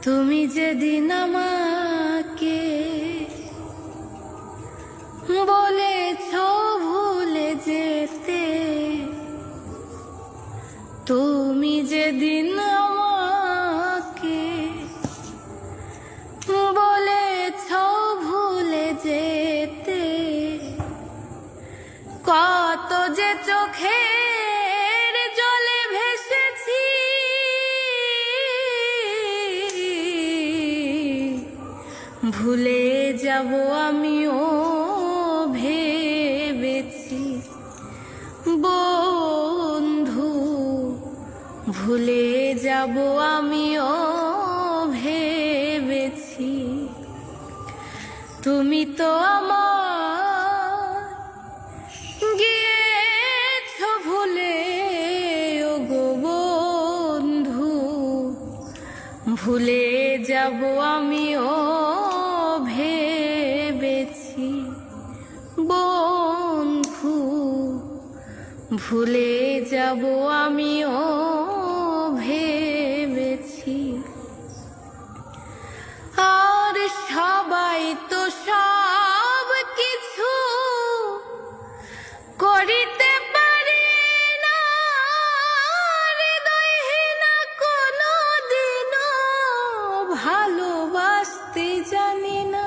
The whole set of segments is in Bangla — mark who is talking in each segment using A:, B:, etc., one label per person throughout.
A: তুমি যেদিন আমাকে বলেছ ভুলে যেতে, তুমি যেদিন আমাকে বলেছ ভুলে যেতে, কত যে চোখের জলে ভেসেছি, ভুলে যাব আমিও ভেবেছি বন্ধু, ভুলে যাব আমিও ভেবেছি। তুমি তো আমার গিয়েছ ভুলে ওগো বন্ধু, ভুলে যাব আমিও ভেবেছি বন্ধু, ভুলে যাব আমিও ভেবেছি। আর সবাই তো সব কিছু করিতে পারে না, হৃদয়হীনা কোনো দিনও ভালোবাসতে জানি না।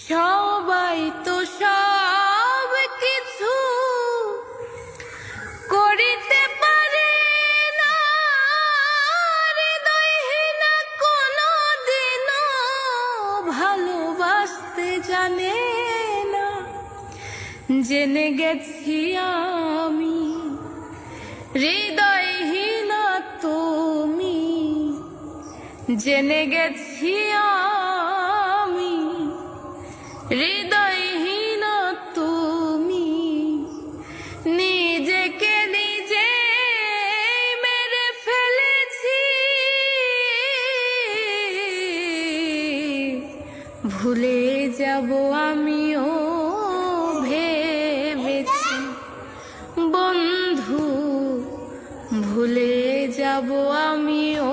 A: সবাই তো সব কিছু করিতে পারে না, হৃদয়হীনা কোনো দিনও ভালোবাসতে জানে না। জেনে গেছি আমি হৃদয়হীনা তুমি, জেনে গেছি আমি হৃদয়হীনা তুমি, নিজেকে নিজে মেরে ফেলেছি, ভুলে যাব আমিও ভেবেছি বন্ধু, ভুলে যাব আমিও